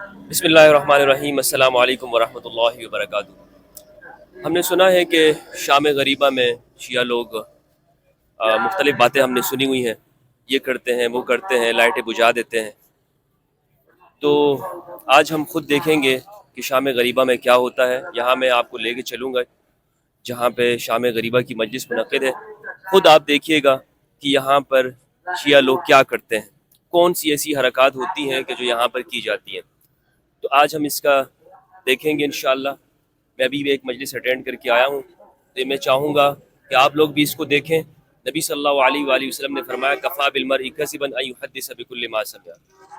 بسم اللہ الرحمن الرحیم، السلام علیکم ورحمۃ اللہ وبرکاتہ۔ ہم نے سنا ہے کہ شام غریبہ میں شیعہ لوگ مختلف باتیں ہم نے سنی ہوئی ہیں، یہ کرتے ہیں وہ کرتے ہیں، لائٹیں بجھا دیتے ہیں۔ تو آج ہم خود دیکھیں گے کہ شام غریبہ میں کیا ہوتا ہے۔ یہاں میں آپ کو لے کے چلوں گا جہاں پہ شام غریبہ کی مجلس منعقد ہے۔ خود آپ دیکھیے گا کہ یہاں پر شیعہ لوگ کیا کرتے ہیں، کون سی ایسی حرکات ہوتی ہیں کہ جو یہاں پر کی جاتی ہیں۔ تو آج ہم اس کا دیکھیں گے انشاءاللہ۔ میں ابھی بھی ایک مجلس اٹینڈ کر کے آیا ہوں، تو میں چاہوں گا کہ آپ لوگ بھی اس کو دیکھیں۔ نبی صلی اللہ علیہ وآلہ وسلم نے فرمایا کفا بالمرء کذبا ان یحدث بکل ما سمع۔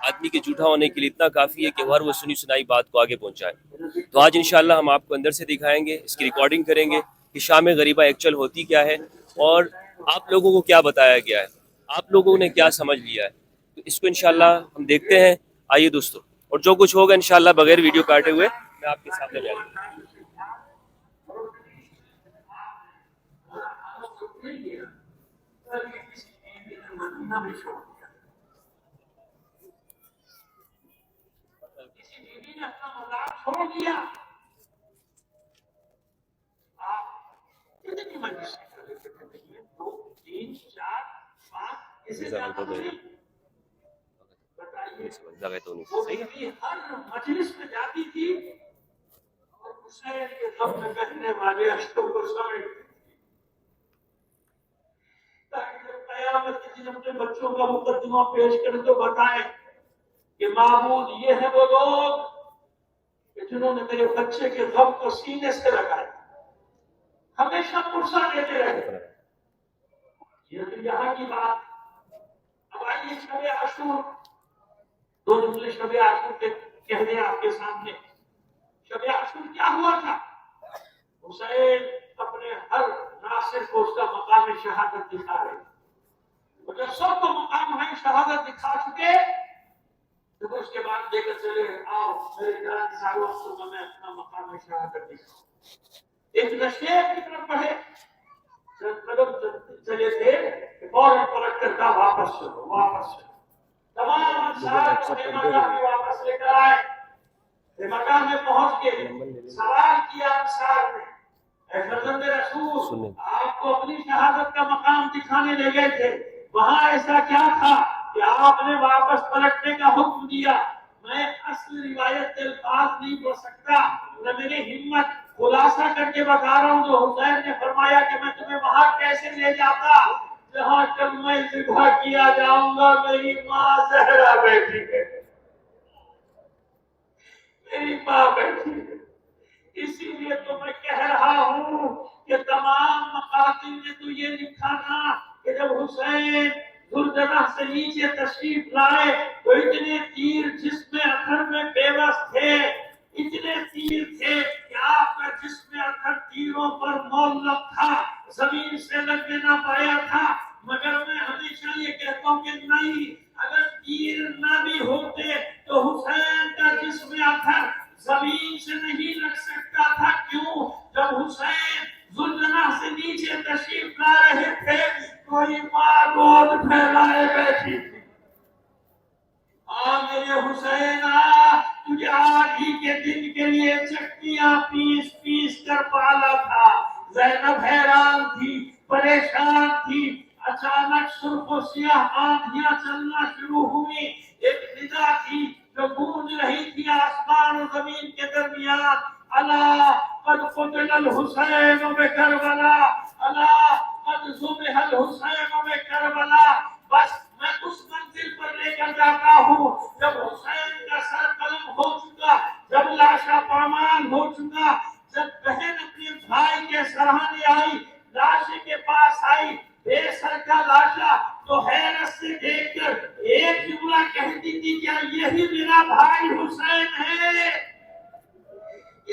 آدمی کے جھوٹا ہونے کے لیے اتنا کافی ہے کہ ہر وہ سنی سنائی بات کو آگے پہنچائے۔ تو آج انشاءاللہ ہم آپ کو اندر سے دکھائیں گے، اس کی ریکارڈنگ کریں گے کہ شام غریبہ ایکچوئل ہوتی کیا ہے اور آپ لوگوں کو کیا بتایا گیا ہے، آپ لوگوں نے کیا سمجھ لیا ہے۔ تو اس کو انشاءاللہ ہم دیکھتے ہیں۔ آئیے دوستو، اور جو کچھ ہوگا انشاءاللہ بغیر ویڈیو کاٹے ہوئے میں آپ کے سامنے بیان کروں گا۔ ہر مجلس میں جاتی تھی اور حسین کے غم میں کہنے والے اشتوں کو سمجھتی تھی، تاکہ جب قیامت کے دن اپنے بچوں کا مقدمہ پیش کرے تو بتائیں کہ معبود یہ ہے وہ لوگ کہ جنہوں نے میرے بچے کے غم کو سینے سے لگایا، ہمیشہ پرسہ دیتے رہے۔ یہ تو یہاں کی بات۔ اب آئیے شب عاشور، دو جملے شب عاشور کے کہہ دیں آپ کے سامنے۔ شب عاشور کیا ہوا تھا؟ حسین اپنے ہر ناصر کو اس کا مقام شہادت دکھا رہے، اور جب سب کو مقام ہے شہادت دکھا چکے تو اس کے بعد لے کر چلے آؤ میرے جان سالوں کو میں اپنا مقام شہادت دکھاؤں۔ ایک نشے کی طرف بڑھے، قدم چلے تھے کہ فوراً پلٹ کر کہا واپس چلو واپس چلو۔ تمام انصار کو خیمہ میں واپس لے کر آئے، مکہ میں پہنچ کے سوال کیا انصار نے، اے فرزند رسول، آپ کو اپنی شہادت کا مقام دکھانے لے گئے تھے، وہاں ایسا کیا تھا کہ آپ نے واپس پلٹنے کا حکم دیا؟ میں اصل روایت کے الفاظ نہیں بول سکتا، نہ میری ہمت، خلاصہ کر کے بتا رہا ہوں۔ جو حسین نے فرمایا کہ میں تمہیں وہاں کیسے لے جاتا جہاں کل میں ذبح کیا جاؤں گا، میری ماں زہرا بیٹھی ہے، میری ماں بیٹھی ہے۔ اسی لیے تو میں کہہ رہا ہوں کہ تمام مقاصد میں تو یہ لکھا تھا کہ جب حسین زرجنہ سے نیچے تشریف لائے تو اتنے تیر جسم اثر میں بے بس تھے، اتنے تیر تھے کہ آپ کا جسم اثر تیروں پر معلق تھا، زمین سے لگنے نہ پایا تھا۔ مگر میں ہمیشہ یہ کہتا ہوں کہ نہیں، اگر تیر نہ بھی ہوتے تو حسین کا جسم اثر زمین سے نہیں لگ سکتا تھا۔ کیوں؟ جب حسین زلجنہ سے نیچے تشریف لا رہے تھے کوئی ماں گود پھیلائے بیٹھی تھی۔ میرے حسین تجھے آج ہی کے دن کے لیے چٹنیاں پیس پیس کر پالا تھا۔ زینب حیران تھی، پریشان تھی۔ اچانک سرخ و سیاہ آندھیاں چلنا شروع ہوئی، ایک ندا تھی جو گونج رہی تھی آسمان و زمین کے درمیان، الا قد قتل الحسین بکربلا، الا قد ذبح الحسین بکربلا۔ بس میں اس منزل پر لے کر جاتا ہوں جب حسین کا سر قلم ہو چکا، جب لاشا پامال ہو چکا، جب بہن اپنے بھائی کے سراہنے آئی، لاشے کے پاس آئی، بے سر کا لاشا، تو حیرت سے دیکھ کر ایک جملہ کہتی تھی کیا یہی میرا بھائی حسین ہے؟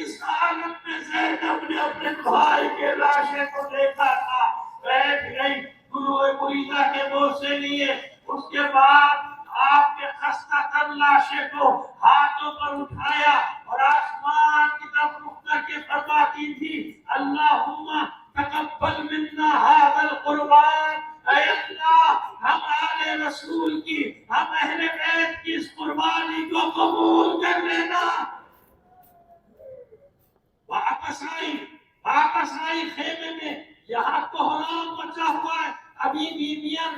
اس عالم میں زینب نے اپنے بھائی کے لاشے کو دیکھا تھا، بیٹھ گئی گروہ مریدہ کے بوسے لیے۔ اس کے بعد آپ کے خستہ تر لاشے کو ہاتھوں پر اٹھایا اور آسمان کی طرف رخ کر کے فرماتی تھی اللہم تقبل منا ھذا القربان، اے اللہ ہم آل رسول کی، ہم اہل بیت کی اس قربانی کو قبول کر لیتے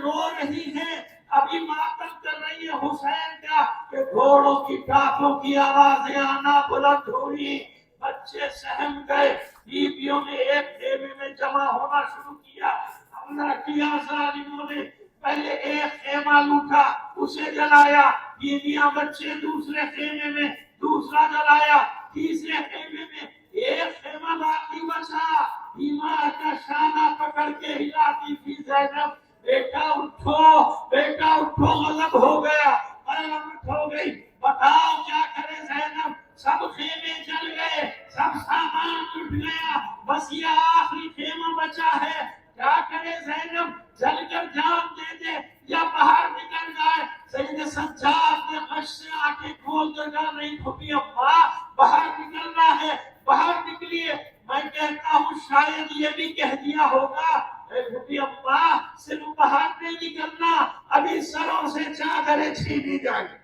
رو رہی ہیں، ابھی ماتم کر رہی ہے حسین کا کہ گھوڑوں کی ٹاپوں کی آوازیں آنا بلند ہوئی، بچے سہم گئے، بیویوں نے ایک خیمے میں جمع ہونا شروع کیا۔ حملہ کیا ظالموں نے، پہلے ایک خیمہ لوٹا اسے جلایا، بیویاں بچے دوسرے خیمے میں، دوسرا جلایا، تیسرے خیمے میں، ایک خیمہ باقی بچا۔ بیمار کا شانہ پکڑ کے ہلاتی تھی زینب، بیٹا اٹھو، بیٹا اٹھو، غضب ہو گیا، قیامت ہو گئی، بتاؤ کیا کرے زینب؟ سب خیمے جل گئے، سب سامان لٹ گیا، بس یہ آخری خیمہ بچا ہے، کیا کرے زینب؟ جل کر جان دے دے یا باہر نکل جائے؟ سید سجاد نے غش سے آنکھیں کھول کر کہا نہیں پھوپھی ابا، باہر نکلنا ہے، باہر نکلیے۔ میں کہتا ہوں شاید یہ بھی کہہ دیا ہوگا اے پھوپھی ابا صرف باہر نہیں نکلنا، ابھی سروں سے چادریں چھینی جائیں گی،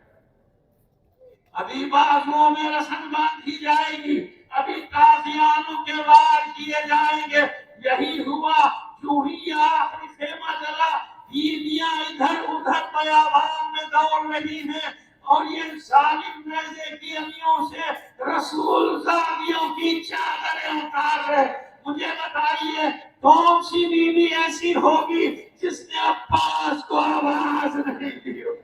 ابھی بازوؤں میں رسن باندھی جائے گی، ابھی قاضیانوں کے وار کیے جائیں گے۔ یہی ہوا، جو ہی آخری خیمہ جلا، بیویاں ادھر ادھر بیابان میں دوڑ رہی ہیں، اور یہ ظالم نیزے کی امیوں سے رسول زادیوں کی چادریں اتار رہے۔ مجھے بتائیے کون سی بیوی ایسی ہوگی جس نے عباس کو آواز نہیں دی ہو،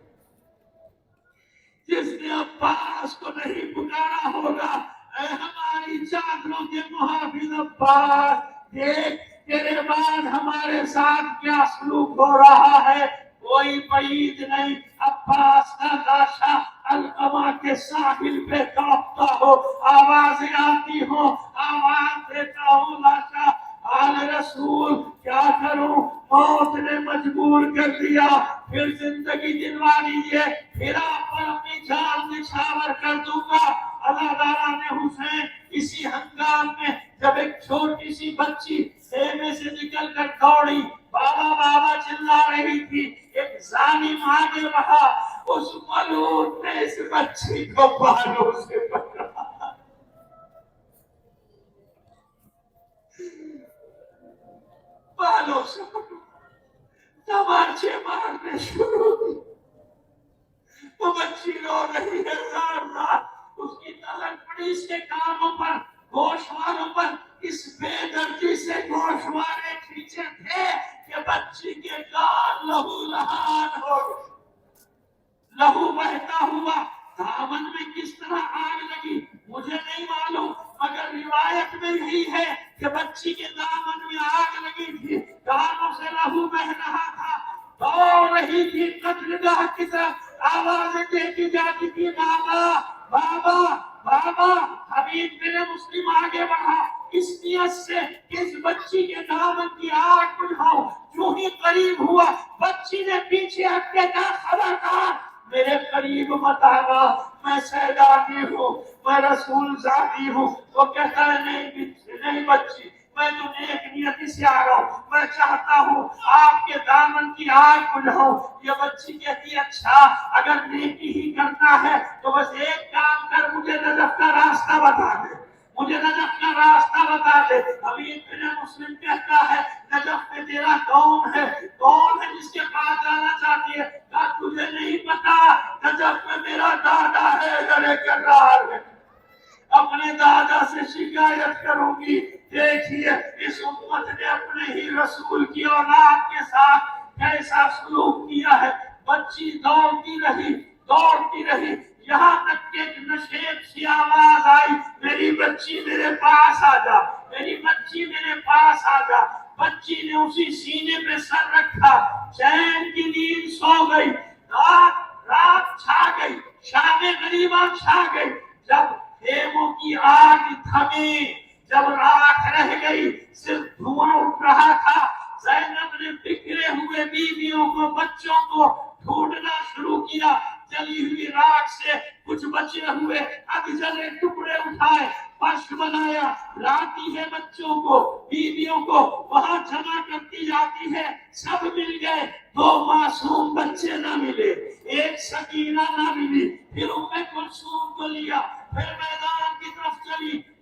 جس نے عباس کو نہیں پکارا ہوگا اے ہماری چادروں کے محافظ عباس، دیکھ تیرے بعد ہمارے ساتھ کیا سلوک ہو رہا ہے۔ کوئی بعید نہیں عباس کا لاشا القما کے ساحل پہ کانپتا ہو، آوازیں آتی ہوں، آواز دیتا ہوں لاشا آل رسول کیا کروں، موت نے مجبور کر دیا، پھر زندگی دلوا لیجیے، پھر آپ پر اپنی جان نچھاور کر دوں گا۔ عزاداران حسین اسی ہنگام میں جب ایک چھوٹی سی بچی خیمے سے نکل کر دوڑی، بابا بابا چلا رہی تھی، ایک ظالم آگے بڑھا، اس ملعون نے اس بچی کو بالوں سے پکڑا، بالوں سے پکڑا، تماچے مارنے شروع کی۔ وہ بچی رو رہی ہے زار زار، اس کی نظر پڑی اس کے کاموں پر، گوشواروں پر، اس بے دردی سے گوشوارے کھینچے تھے کہ بچی کے گال لہو لہان ہو گئے، لہو بہتا ہوا۔ دامن میں کس طرح آگ لگی مجھے نہیں معلوم، مگر روایت میں یہی ہے کہ بچی کے دامن میں آگ لگی تھی، کانوں سے لہو بہ رہا تھا، دوڑ رہی تھی قتل گاہ کی طرف، آوازیں دیتی جاتی تھی بابا بابا بابا۔ حبیب بن مسلم آگے بڑھا اس نیت سے کہ اس بچی کے دامن کی آگ بجھاؤ، جو ہی قریب ہوا بچی نے پیچھے ہٹ کے کہا خبردار میرے قریب مت آنا، میں سیدانی ہوں، میں رسول زادی ہوں۔ وہ کہتا ہے نہیں بچی، میں تو نیک نیتی سے آ رہا ہوں، میں چاہتا ہوں آپ کے دامن کی آگ بجھاؤں۔ یہ بچی کہتی اچھا اگر نیکی ہی کرنا ہے تو بس ایک کام کر، مجھے نجف کا راستہ بتا دے، مجھے نجف کا راستہ بتا دے۔ ابھی ابن مسلم کہتا ہے نجف میں تیرا کون ہے، کون ہے جس کے پاس جانا چاہتی ہے؟ کہا تجھے نہیں پتا، نجف میں میرا دادا ہے ادھر کرار ہے، اپنے دادا سے شکایت کروں گی۔ دیکھیے اس امت نے اپنے ہی رسول کی اولاد کے ساتھ کیسا سلوک کیا ہے۔ بچی دوڑتی رہی یہاں تک کہ ایک نشیب سی آواز آئی، میری بچی میرے پاس آ جا، میری بچی میرے پاس آ جا۔ بچی نے اسی سینے پہ سر رکھا، چین کی نیند سو گئی، رات چھا گئی، شام غریبہ چھا گئی۔ جب خیموں کی آگ تھمی، جب راکھ رہ گئی، صرف دھواں اٹھ رہا تھا، زینب نے بکھرے ہوئے بیویوں کو بچوں کو ڈھونڈنا شروع کیا۔ جلی ہوئی راکھ سے کچھ بچے ہوئے اب جلے ٹکڑے اٹھائے، فرش بنایا، لاتی ہے بچوں کو بیویوں کو وہاں جمع کرتی جاتی ہے، سب مل گئے، دو معصوم بچے نہ ملے، ایک سکینہ نہ ملی۔ پھر ام کلثوم کو لیا، پھر میدان کی طرف چلی،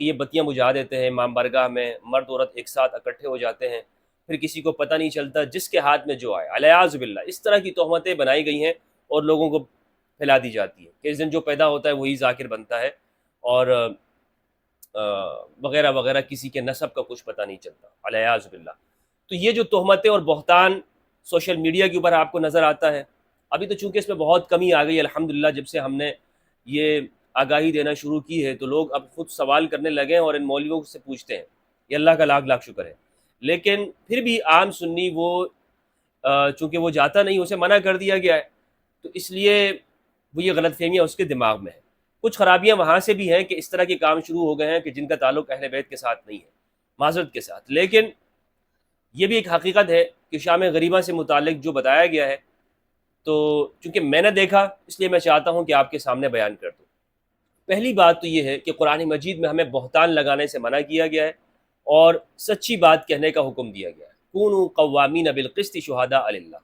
کہ یہ بتیاں بجھا دیتے ہیں امام بارگاہ میں، مرد عورت ایک ساتھ اکٹھے ہو جاتے ہیں، پھر کسی کو پتہ نہیں چلتا، جس کے ہاتھ میں جو آئے، الیاذ باللہ اس طرح کی تہمتیں بنائی گئی ہیں اور لوگوں کو پھیلا دی جاتی ہیں کہ اس دن جو پیدا ہوتا ہے وہی ذاکر بنتا ہے، اور وغیرہ وغیرہ، کسی کے نسب کا کچھ پتہ نہیں چلتا، الیاذ باللہ۔ تو یہ جو تہمتیں اور بہتان سوشل میڈیا کے اوپر آپ کو نظر آتا ہے، ابھی تو چونکہ اس میں بہت کمی آ گئی الحمدللہ، جب سے ہم نے یہ آگاہی دینا شروع کی ہے تو لوگ اب خود سوال کرنے لگے ہیں اور ان مولویوں سے پوچھتے ہیں، یہ اللہ کا لاکھ لاکھ شکر ہے۔ لیکن پھر بھی عام سنی وہ چونکہ وہ جاتا نہیں، اسے منع کر دیا گیا ہے، تو اس لیے وہ یہ غلط فہمیاں اس کے دماغ میں ہیں۔ کچھ خرابیاں وہاں سے بھی ہیں کہ اس طرح کے کام شروع ہو گئے ہیں کہ جن کا تعلق اہل بیت کے ساتھ نہیں ہے، معذرت کے ساتھ۔ لیکن یہ بھی ایک حقیقت ہے کہ شام غریبہ سے متعلق جو بتایا گیا ہے، تو چونکہ میں نے دیکھا اس لیے میں چاہتا ہوں کہ آپ کے سامنے بیان کر دوں۔ پہلی بات تو یہ ہے کہ قرآن مجید میں ہمیں بہتان لگانے سے منع کیا گیا ہے اور سچی بات کہنے کا حکم دیا گیا ہے۔ کونوا قوامین بالقسط شہداء للہ،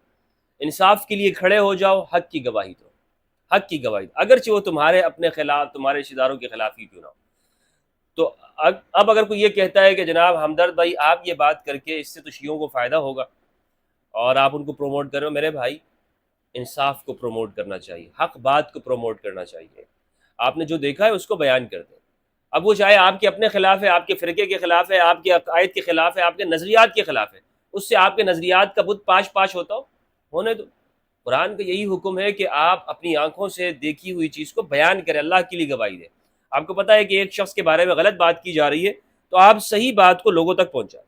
انصاف کے لیے کھڑے ہو جاؤ، حق کی گواہی دو، حق کی گواہی دو، اگرچہ وہ تمہارے اپنے خلاف، تمہارے رشتہ داروں کے خلاف ہی کیوں نہ ہو۔ تو اب اگر کوئی یہ کہتا ہے کہ جناب ہمدرد بھائی آپ یہ بات کر کے اس سے تو شیعوں کو فائدہ ہوگا اور آپ ان کو پروموٹ کر رہے ہو، میرے بھائی انصاف کو پروموٹ کرنا چاہیے، حق بات کو پروموٹ کرنا چاہیے، آپ نے جو دیکھا ہے اس کو بیان کر دیں۔ اب وہ چاہے آپ کے اپنے خلاف ہے، آپ کے فرقے کے خلاف ہے، آپ کے عقائد کے خلاف ہے، آپ کے نظریات کے خلاف ہے، اس سے آپ کے نظریات کا بت پاش پاش ہوتا ہو، ہونے دو۔ قرآن کا یہی حکم ہے کہ آپ اپنی آنکھوں سے دیکھی ہوئی چیز کو بیان کریں، اللہ کے لیے گواہی دیں۔ آپ کو پتہ ہے کہ ایک شخص کے بارے میں غلط بات کی جا رہی ہے تو آپ صحیح بات کو لوگوں تک پہنچائیں۔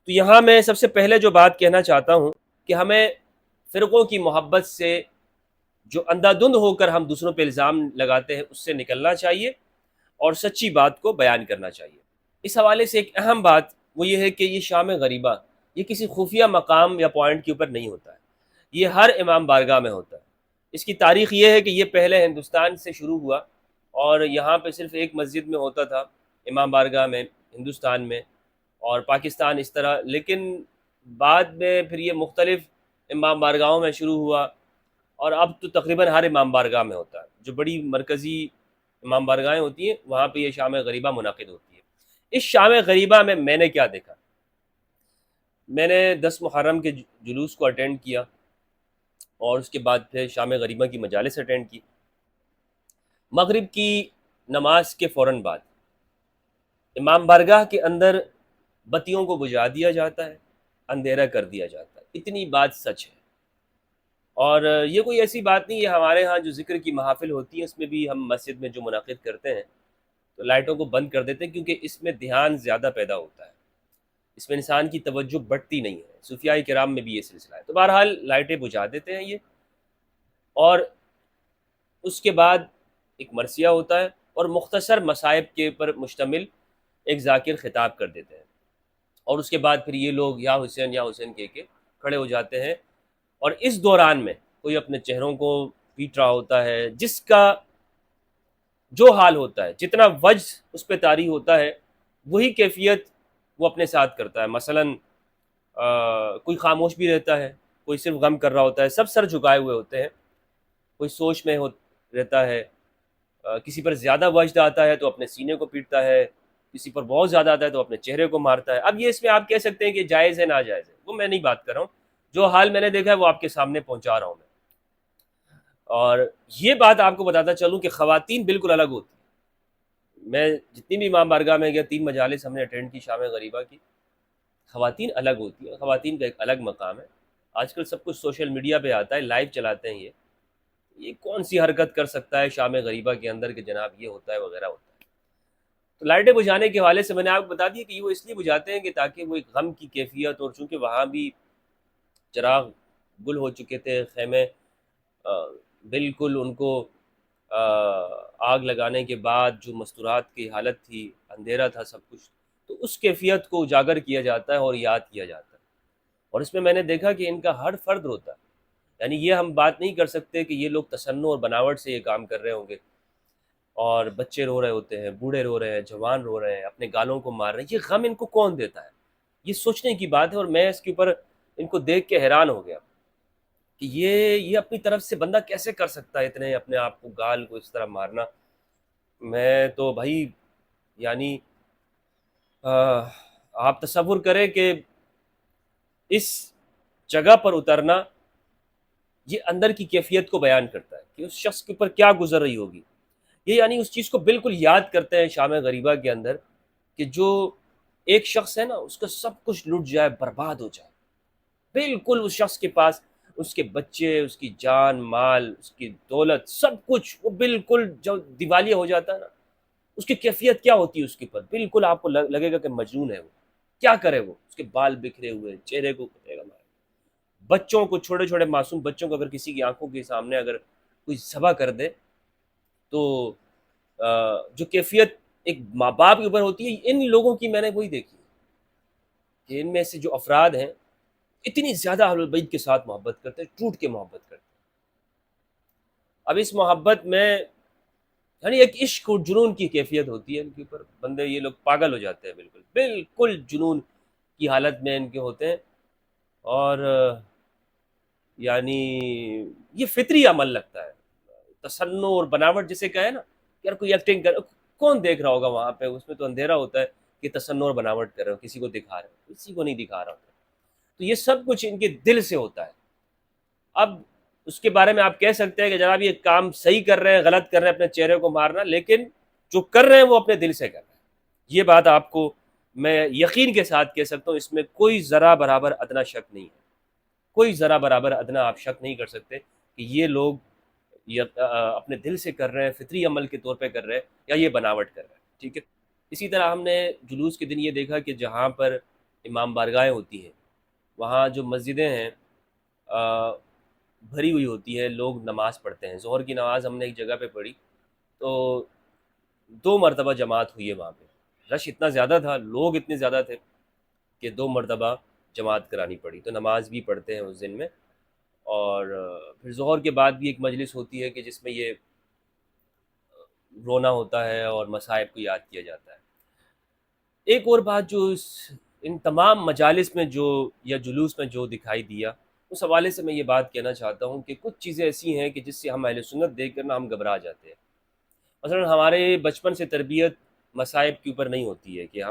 تو یہاں میں سب سے پہلے جو بات کہنا چاہتا ہوں کہ ہمیں فرقوں کی محبت سے جو اندھا دھند ہو کر ہم دوسروں پہ الزام لگاتے ہیں اس سے نکلنا چاہیے اور سچی بات کو بیان کرنا چاہیے۔ اس حوالے سے ایک اہم بات وہ یہ ہے کہ یہ شام غریبہ یہ کسی خفیہ مقام یا پوائنٹ کے اوپر نہیں ہوتا ہے، یہ ہر امام بارگاہ میں ہوتا ہے۔ اس کی تاریخ یہ ہے کہ یہ پہلے ہندوستان سے شروع ہوا اور یہاں پہ صرف ایک مسجد میں ہوتا تھا، امام بارگاہ میں ہندوستان میں اور پاکستان اس طرح، لیکن بعد میں پھر یہ مختلف امام بارگاہوں میں شروع ہوا اور اب تو تقریباً ہر امام بارگاہ میں ہوتا ہے۔ جو بڑی مرکزی امام بارگاہیں ہوتی ہیں وہاں پہ یہ شام غریبہ منعقد ہوتی ہے۔ اس شام غریبہ میں نے کیا دیکھا، میں نے 10 محرم کے جلوس کو اٹینڈ کیا اور اس کے بعد پھر شام غریبہ کی مجالس اٹینڈ کی۔ مغرب کی نماز کے فوراً بعد امام بارگاہ کے اندر بتیوں کو بجھا دیا جاتا ہے، اندھیرا کر دیا جاتا ہے، اتنی بات سچ ہے۔ اور یہ کوئی ایسی بات نہیں ہے، ہمارے ہاں جو ذکر کی محافل ہوتی ہیں اس میں بھی ہم مسجد میں جو منعقد کرتے ہیں تو لائٹوں کو بند کر دیتے ہیں کیونکہ اس میں دھیان زیادہ پیدا ہوتا ہے، اس میں انسان کی توجہ بڑھتی نہیں ہے۔ صوفیاء کرام میں بھی یہ سلسلہ ہے، تو بہرحال لائٹیں بجھا دیتے ہیں یہ، اور اس کے بعد ایک مرثیہ ہوتا ہے اور مختصر مصائب کے اوپر مشتمل ایک ذاکر خطاب کر دیتے ہیں، اور اس کے بعد پھر یہ لوگ یا حسین کہہ کے کھڑے ہو جاتے ہیں، اور اس دوران میں کوئی اپنے چہروں کو پیٹ رہا ہوتا ہے، جس کا جو حال ہوتا ہے، جتنا وجہ اس پہ طاری ہوتا ہے وہی کیفیت وہ اپنے ساتھ کرتا ہے۔ مثلاً کوئی خاموش بھی رہتا ہے، کوئی صرف غم کر رہا ہوتا ہے، سب سر جھکائے ہوئے ہوتے ہیں، کوئی سوچ میں رہتا ہے، کسی پر زیادہ وجد آتا ہے تو اپنے سینے کو پیٹتا ہے، کسی پر بہت زیادہ آتا ہے تو اپنے چہرے کو مارتا ہے۔ اب یہ اس میں آپ کہہ سکتے ہیں کہ جائز ہے ناجائز ہے، وہ میں نہیں بات کر رہا ہوں، جو حال میں نے دیکھا ہے وہ آپ کے سامنے پہنچا رہا ہوں میں۔ اور یہ بات آپ کو بتاتا چلوں کہ خواتین بالکل الگ ہوتی ہیں۔ میں جتنی بھی امام بارگاہ میں گیا، 3 مجالس ہم نے اٹینڈ کی شام غریبہ کی، خواتین الگ ہوتی ہیں، خواتین کا ایک الگ مقام ہے۔ آج کل سب کچھ سوشل میڈیا پہ آتا ہے، لائیو چلاتے ہیں، یہ کون سی حرکت کر سکتا ہے شام غریبہ کے اندر کہ جناب یہ ہوتا ہے وغیرہ ہوتا ہے۔ تو لائٹیں بجھانے کے حوالے سے میں نے آپ کو بتا دیا کہ وہ اس لیے بجھاتے ہیں کہ تاکہ وہ ایک غم کی کیفیت، اور چونکہ وہاں بھی چراغ گل ہو چکے تھے، خیمے بالکل ان کو آگ لگانے کے بعد جو مستورات کی حالت تھی، اندھیرا تھا سب کچھ، تو اس کیفیت کو اجاگر کیا جاتا ہے اور یاد کیا جاتا ہے۔ اور اس میں نے دیکھا کہ ان کا ہر فرد روتا ہے، یعنی یہ ہم بات نہیں کر سکتے کہ یہ لوگ تصنع اور بناوٹ سے یہ کام کر رہے ہوں گے، اور بچے رو رہے ہوتے ہیں، بوڑھے رو رہے ہیں، جوان رو رہے ہیں، اپنے گالوں کو مار رہے ہیں، یہ غم ان کو کون دیتا ہے؟ یہ سوچنے کی بات ہے، اور میں اس کے اوپر ان کو دیکھ کے حیران ہو گیا کہ یہ اپنی طرف سے بندہ کیسے کر سکتا ہے اتنے اپنے آپ کو گال کو اس طرح مارنا۔ میں تو بھائی یعنی آپ تصور کریں کہ اس جگہ پر اترنا یہ اندر کی کیفیت کو بیان کرتا ہے کہ اس شخص کے اوپر کیا گزر رہی ہوگی. یہ یعنی اس چیز کو بالکل یاد کرتے ہیں شام غریبہ کے اندر کہ جو ایک شخص ہے نا اس کا سب کچھ لٹ جائے، برباد ہو جائے، بالکل اس شخص کے پاس اس کے بچے، اس کی جان مال، اس کی دولت، سب کچھ وہ بالکل جب دیوالیہ ہو جاتا ہے نا، اس کی کیفیت کیا ہوتی ہے اس کے اوپر، بالکل آپ کو لگے گا کہ مجنون ہے وہ، کیا کرے وہ، اس کے بال بکھرے ہوئے، چہرے کو کٹے گا مارے. بچوں کو، چھوٹے چھوٹے معصوم بچوں کو اگر کسی کی آنکھوں کے سامنے اگر کوئی ذبح کر دے تو جو کیفیت ایک ماں باپ کے اوپر ہوتی ہے، ان لوگوں کی میں نے وہی دیکھی کہ ان میں سے جو افراد ہیں اتنی زیادہ اہل البیت کے ساتھ محبت کرتے ہیں، ٹوٹ کے محبت کرتے ہیں. اب اس محبت میں یعنی ایک عشق اور جنون کی کیفیت ہوتی ہے ان کے اوپر، بندے یہ لوگ پاگل ہو جاتے ہیں، بالکل بالکل جنون کی حالت میں ان کے ہوتے ہیں. اور یعنی یہ فطری عمل لگتا ہے، تصنع اور بناوٹ جسے کہے نا، یار کوئی ایکٹنگ کر، کون دیکھ رہا ہوگا وہاں پہ، اس میں تو اندھیرا ہوتا ہے کہ تصنع اور بناوٹ کر رہے ہو، کسی کو دکھا رہے ہو، کسی کو نہیں دکھا رہا ہوتا. تو یہ سب کچھ ان کے دل سے ہوتا ہے. اب اس کے بارے میں آپ کہہ سکتے ہیں کہ جناب یہ کام صحیح کر رہے ہیں، غلط کر رہے ہیں اپنے چہرے کو مارنا، لیکن جو کر رہے ہیں وہ اپنے دل سے کر رہے ہیں. یہ بات آپ کو میں یقین کے ساتھ کہہ سکتا ہوں، اس میں کوئی ذرا برابر ادنا شک نہیں ہے، کوئی ذرا برابر ادنا آپ شک نہیں کر سکتے کہ یہ لوگ اپنے دل سے کر رہے ہیں، فطری عمل کے طور پہ کر رہے ہیں، یا یہ بناوٹ کر رہے ہیں. ٹھیک ہے. اسی طرح ہم نے جلوس کے دن یہ دیکھا کہ جہاں پر امام بارگاہیں ہوتی ہیں، وہاں جو مسجدیں ہیں بھری ہوئی ہوتی ہے، لوگ نماز پڑھتے ہیں. ظہر کی نماز ہم نے ایک جگہ پہ پڑھی تو 2 مرتبہ جماعت ہوئی ہے وہاں پہ، رش اتنا زیادہ تھا، لوگ اتنے زیادہ تھے کہ 2 مرتبہ جماعت کرانی پڑی. تو نماز بھی پڑھتے ہیں اس دن میں، اور پھر ظہر کے بعد بھی ایک مجلس ہوتی ہے کہ جس میں یہ رونا ہوتا ہے اور مصائب کو یاد کیا جاتا ہے. ایک اور بات جو ان تمام مجالس میں جو یا جلوس میں جو دکھائی دیا، اس حوالے سے میں یہ بات کہنا چاہتا ہوں کہ کچھ چیزیں ایسی ہیں کہ جس سے ہم اہل سنت دیکھ کر نا ہم گھبرا جاتے ہیں. مثلا ہمارے بچپن سے تربیت مصائب کے اوپر نہیں ہوتی ہے کہ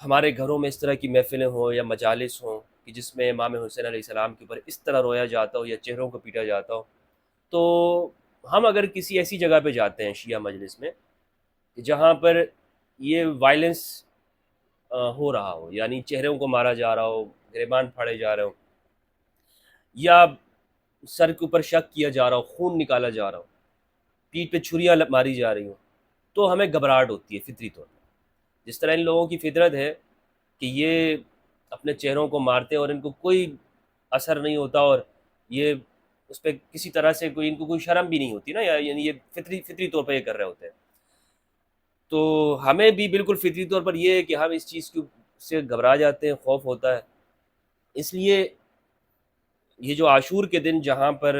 ہمارے گھروں میں اس طرح کی محفلیں ہوں یا مجالس ہوں کہ جس میں امام حسین علیہ السلام کے اوپر اس طرح رویا جاتا ہو یا چہروں کو پیٹا جاتا ہو. تو ہم اگر کسی ایسی جگہ پہ جاتے ہیں شیعہ مجلس میں کہ جہاں پر یہ وائلنس ہو رہا ہو، یعنی چہروں کو مارا جا رہا ہو، گریبان پھاڑے جا رہے ہوں، یا سر کے اوپر شک کیا جا رہا ہو، خون نکالا جا رہا ہو، پیٹھ پہ چھریاں ماری جا رہی ہوں، تو ہمیں گھبراہٹ ہوتی ہے فطری طور پر. جس طرح ان لوگوں کی فطرت ہے کہ یہ اپنے چہروں کو مارتے ہیں اور ان کو کوئی اثر نہیں ہوتا، اور یہ اس پہ کسی طرح سے ان کو کوئی شرم بھی نہیں ہوتی نا، یعنی یہ فطری طور پر یہ کر رہے ہوتے ہیں. تو ہمیں بھی بالکل فطری طور پر یہ ہے کہ ہم اس چیز سے گھبرا جاتے ہیں، خوف ہوتا ہے. اس لیے یہ جو عاشور کے دن جہاں پر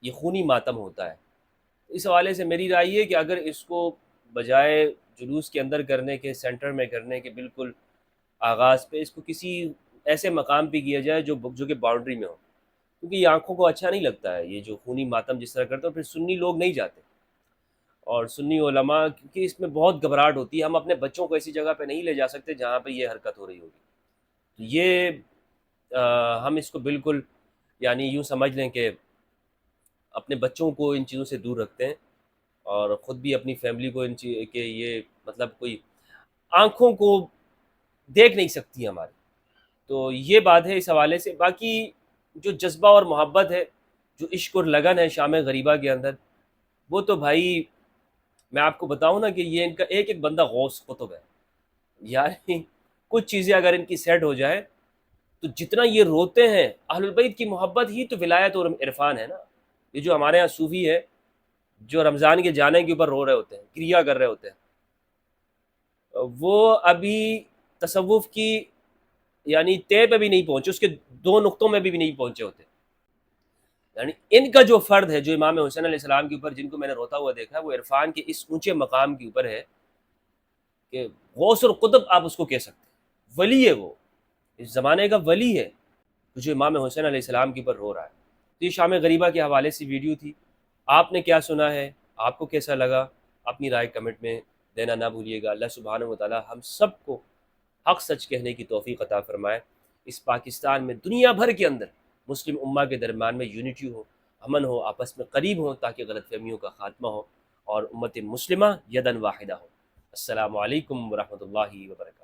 یہ خونی ماتم ہوتا ہے، اس حوالے سے میری رائے یہ ہے کہ اگر اس کو بجائے جلوس کے اندر کرنے کے، سینٹر میں کرنے کے، بالکل آغاز پہ اس کو کسی ایسے مقام پہ کیا جائے جو کہ باؤنڈری میں ہو، کیونکہ یہ آنکھوں کو اچھا نہیں لگتا ہے یہ جو خونی ماتم جس طرح کرتے ہیں. پھر سنی لوگ نہیں جاتے، اور سنی علماء، کیونکہ اس میں بہت گھبراہٹ ہوتی ہے. ہم اپنے بچوں کو ایسی جگہ پہ نہیں لے جا سکتے جہاں پہ یہ حرکت ہو رہی ہوگی. تو یہ ہم اس کو بالکل یعنی یوں سمجھ لیں کہ اپنے بچوں کو ان چیزوں سے دور رکھتے ہیں، اور خود بھی اپنی فیملی کو کہ یہ مطلب کوئی آنکھوں کو دیکھ نہیں سکتی ہماری. تو یہ بات ہے اس حوالے سے. باقی جو جذبہ اور محبت ہے، جو عشق اور لگن ہے شام غریبہ کے اندر، وہ تو بھائی میں آپ کو بتاؤں نا کہ یہ ان کا ایک ایک بندہ غوث قطب ہے. یعنی کچھ چیزیں اگر ان کی سیٹ ہو جائے تو جتنا یہ روتے ہیں، اہل البیت کی محبت ہی تو ولایت اور عرفان ہے نا. یہ جو ہمارے ہاں صوفی ہے جو رمضان کے جانے کے اوپر رو رہے ہوتے ہیں، کریا کر رہے ہوتے ہیں، وہ ابھی تصوف کی یعنی طے پہ بھی نہیں پہنچے، اس کے 2 نقطوں میں بھی نہیں پہنچے ہوتے. یعنی ان کا جو فرد ہے جو امام حسین علیہ السلام کے اوپر جن کو میں نے روتا ہوا دیکھا ہے، وہ عرفان کے اس اونچے مقام کے اوپر ہے کہ غوث القطب آپ اس کو کہہ سکتے ہیں، ولی ہے، وہ اس زمانے کا ولی ہے جو امام حسین علیہ السلام کے اوپر رو رہا ہے. تو یہ شام غریبہ کے حوالے سے ویڈیو تھی. آپ نے کیا سنا ہے آپ کو کیسا لگا اپنی رائے کمنٹ میں دینا نہ بھولیے گا۔ اللہ سبحانہ و تعالی ہم سب کو حق سچ کہنے کی توفیق عطا فرمائے، اس پاکستان میں دنیا بھر کے اندر مسلم امہ کے درمیان میں یونٹی ہو، امن ہو، آپس میں قریب ہوں، تاکہ غلط فہمیوں کا خاتمہ ہو اور امت مسلمہ یدن واحدہ ہو۔ السلام علیکم ورحمۃ اللہ وبرکاتہ۔